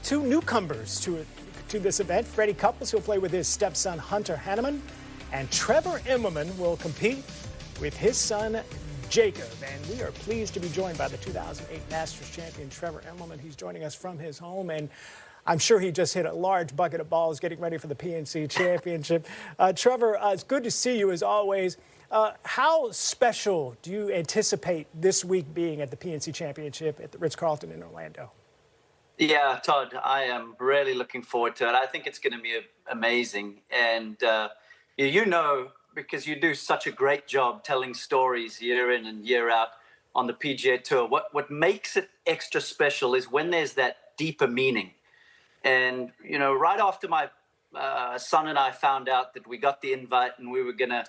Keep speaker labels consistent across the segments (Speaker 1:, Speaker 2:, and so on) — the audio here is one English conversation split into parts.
Speaker 1: two newcomers to this event. Freddie Couples will play with his stepson Hunter Hanneman, and Trevor Immelman will compete with his son Jacob. And we are pleased to be joined by the 2008 Masters champion Trevor Immelman. He's joining us from his home, and I'm sure he just hit a large bucket of balls getting ready for the PNC Championship. Trevor, it's good to see you as always. How special do you anticipate this week being at the PNC Championship at the Ritz-Carlton in Orlando?
Speaker 2: Yeah, Todd, I am really looking forward to it. I think it's going to be amazing. And, you know, because you do such a great job telling stories year in and year out on the PGA Tour, what makes it extra special is when there's that deeper meaning. And, you know, right after my son and I found out that we got the invite and we were going to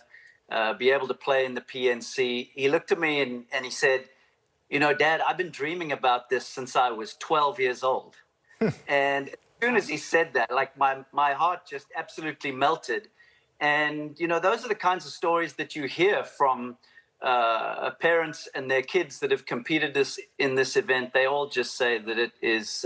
Speaker 2: be able to play in the PNC, he looked at me and he said, you know, Dad, I've been dreaming about this since I was 12 years old. And as soon as he said that, like my heart just absolutely melted. And, you know, those are the kinds of stories that you hear from parents and their kids that have competed in this event. They all just say that it is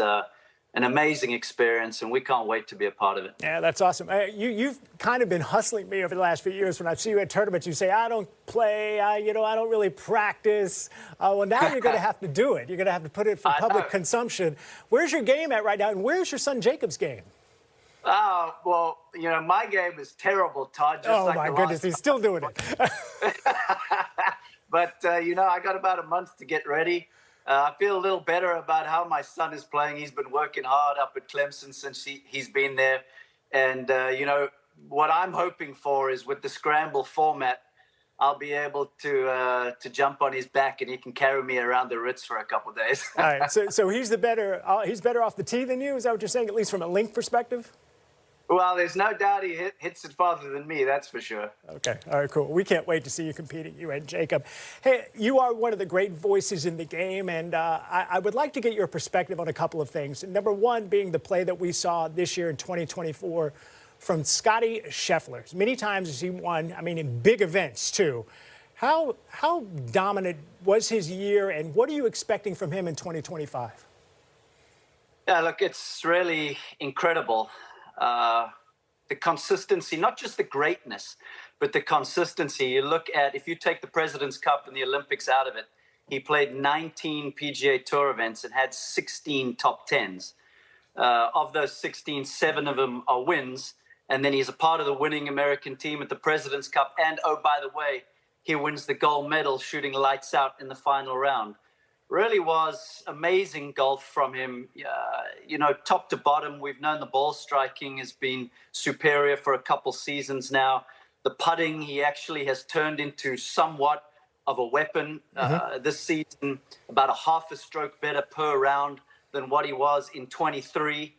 Speaker 2: an amazing experience, and we can't wait to be a part of it.
Speaker 1: Yeah, that's awesome. You've kind of been hustling me over the last few years. When I see you at tournaments, you say, I don't play, I don't really practice. Well, now you're going to have to do it. You're going to have to put it for public consumption. Where's your game at right now, and where's your son Jacob's game?
Speaker 2: Well, you know, my game is terrible, Todd.
Speaker 1: Oh, like my goodness, he's still doing it.
Speaker 2: But, you know, I got about a month to get ready. I feel a little better about how my son is playing. He's been working hard up at Clemson since he's been there. And, you know, what I'm hoping for is with the scramble format, I'll be able to jump on his back and he can carry me around the Ritz for a couple of days.
Speaker 1: All right, so he's better off the tee than you? Is that what you're saying, at least from a length perspective?
Speaker 2: Well, there's no doubt he hits it farther than me, that's for sure.
Speaker 1: Okay, all right, cool. We can't wait to see you competing, you and Jacob. Hey, you are one of the great voices in the game, and I would like to get your perspective on a couple of things. Number one being the play that we saw this year in 2024 from Scottie Scheffler. Many times as he won, I mean, in big events, too. How dominant was his year, and what are you expecting from him in 2025?
Speaker 2: Yeah, look, it's really incredible. The consistency, not just the greatness, but the consistency. You look at, if you take the President's Cup and the Olympics out of it, he played 19 PGA Tour events and had 16 top 10s. Of those 16, 7 of them are wins. And then he's a part of the winning American team at the President's Cup. And, oh, by the way, he wins the gold medal shooting lights out in the final round. Really was amazing golf from him. You know, top to bottom, we've known the ball striking has been superior for a couple seasons now. The putting, he actually has turned into somewhat of a weapon this season, about a half a stroke better per round than what he was in 23.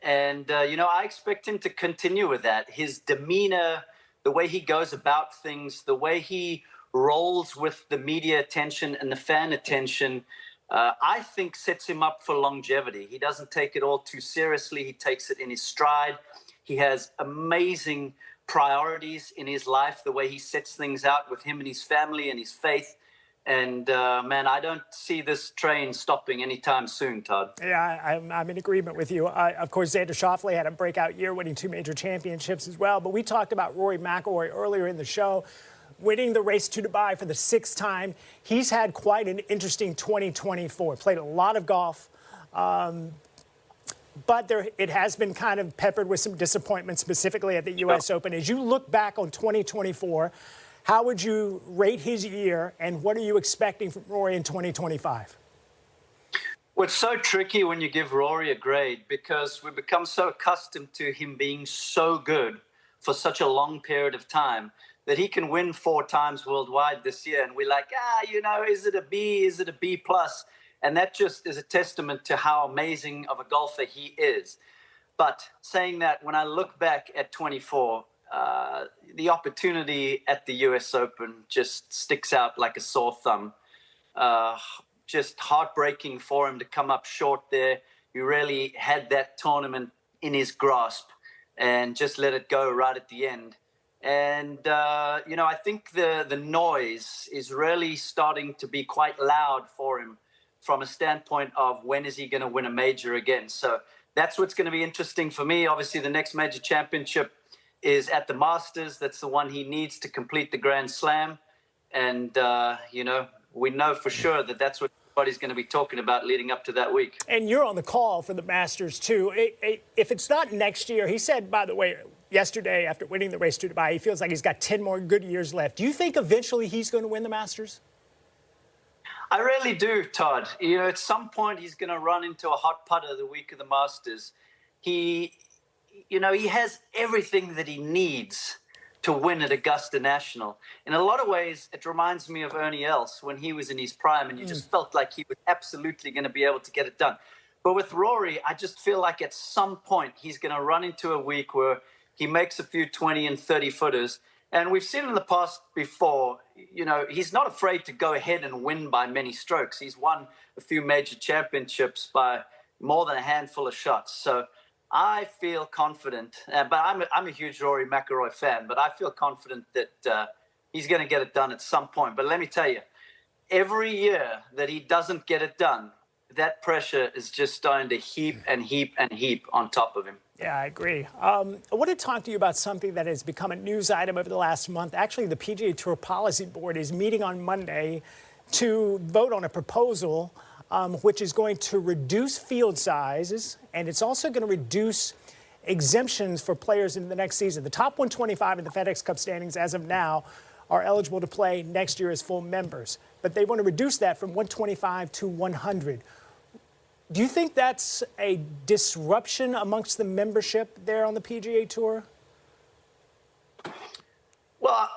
Speaker 2: And, you know, I expect him to continue with that. His demeanor, the way he goes about things, the way he rolls with the media attention and the fan attention, I think sets him up for longevity. He doesn't take it all too seriously. He takes it in his stride. He has amazing priorities in his life, the way he sets things out with him and his family and his faith. And, man, I don't see this train stopping anytime soon, Todd.
Speaker 1: Yeah, I'm in agreement with you. Of course, Xander Schauffele had a breakout year, winning 2 major championships as well. But we talked about Rory McIlroy earlier in the show, winning the race to Dubai for the 6th time. He's had quite an interesting 2024. Played a lot of golf, but it has been kind of peppered with some disappointment, specifically at the U.S. Open. As you look back on 2024, how would you rate his year, and what are you expecting from Rory in 2025?
Speaker 2: Well, it's so tricky when you give Rory a grade because we've become so accustomed to him being so good for such a long period of time that he can win 4 times worldwide this year. And we're like, you know, is it a B? Is it a B+? And that just is a testament to how amazing of a golfer he is. But saying that, when I look back at 24, the opportunity at the U.S. Open just sticks out like a sore thumb. Just heartbreaking for him to come up short there. He really had that tournament in his grasp and just let it go right at the end. And, you know, I think the noise is really starting to be quite loud for him from a standpoint of when is he going to win a major again. So that's what's going to be interesting for me. Obviously, the next major championship is at the Masters. That's the one he needs to complete the Grand Slam. And, you know, we know for sure that that's what everybody's going to be talking about leading up to that week.
Speaker 1: And you're on the call for the Masters, too. If it's not next year, he said, by the way, yesterday after winning the race to Dubai, he feels like he's got 10 more good years left. Do you think eventually he's going to win the Masters?
Speaker 2: I really do, Todd. You know, at some point he's going to run into a hot putter the week of the Masters. He has everything that he needs to win at Augusta National. In a lot of ways, it reminds me of Ernie Els when he was in his prime, and you just felt like he was absolutely going to be able to get it done. But with Rory, I just feel like at some point he's going to run into a week where he makes a few 20 and 30 footers. And we've seen in the past before, you know, he's not afraid to go ahead and win by many strokes. He's won a few major championships by more than a handful of shots. So I feel confident, but I'm a huge Rory McIlroy fan, but I feel confident that he's going to get it done at some point. But let me tell you, every year that he doesn't get it done, that pressure is just starting to heap and heap and heap on top of him.
Speaker 1: Yeah, I agree. I want to talk to you about something that has become a news item over the last month. Actually, the PGA Tour Policy Board is meeting on Monday to vote on a proposal which is going to reduce field sizes, and it's also going to reduce exemptions for players in the next season. The top 125 in the FedEx Cup standings as of now are eligible to play next year as full members, but they want to reduce that from 125 to 100. Do you think that's a disruption amongst the membership there on the PGA Tour?
Speaker 2: Well,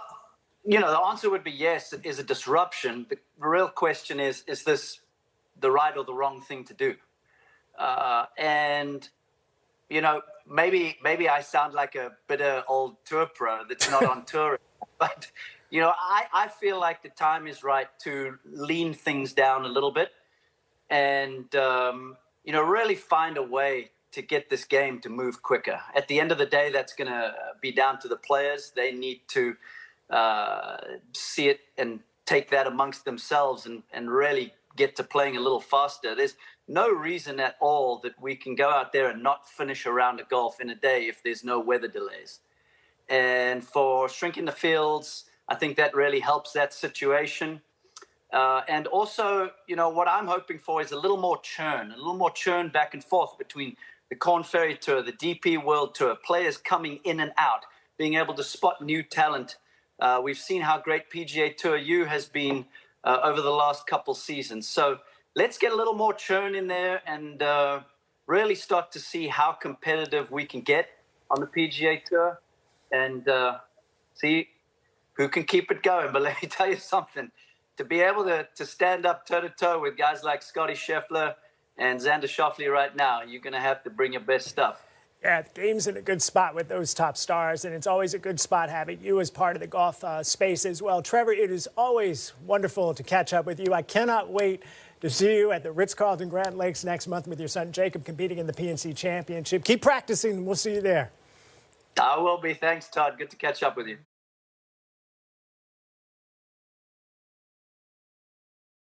Speaker 2: you know, the answer would be yes, it is a disruption. The real question is this the right or the wrong thing to do? And, you know, maybe I sound like a bitter old tour pro that's not on tour, but, you know, I feel like the time is right to lean things down a little bit and, you know, really find a way to get this game to move quicker. At the end of the day, that's going to be down to the players. They need to see it and take that amongst themselves and really get to playing a little faster. There's no reason at all that we can go out there and not finish a round of golf in a day if there's no weather delays. And for shrinking the fields, I think that really helps that situation. And also, you know, what I'm hoping for is a little more churn back and forth between the Korn Ferry Tour, the DP World Tour, players coming in and out, being able to spot new talent. We've seen how great PGA Tour U has been over the last couple seasons. So let's get a little more churn in there and really start to see how competitive we can get on the PGA Tour and see who can keep it going. But let me tell you something. To be able to stand up toe-to-toe with guys like Scottie Scheffler and Xander Schauffele right now, you're going to have to bring your best stuff.
Speaker 1: Yeah, the game's in a good spot with those top stars, and it's always a good spot having you as part of the golf space as well. Trevor, it is always wonderful to catch up with you. I cannot wait to see you at the Ritz-Carlton Grand Lakes next month with your son Jacob competing in the PNC Championship. Keep practicing, and we'll see you there.
Speaker 2: I will be. Thanks, Todd. Good to catch up with you.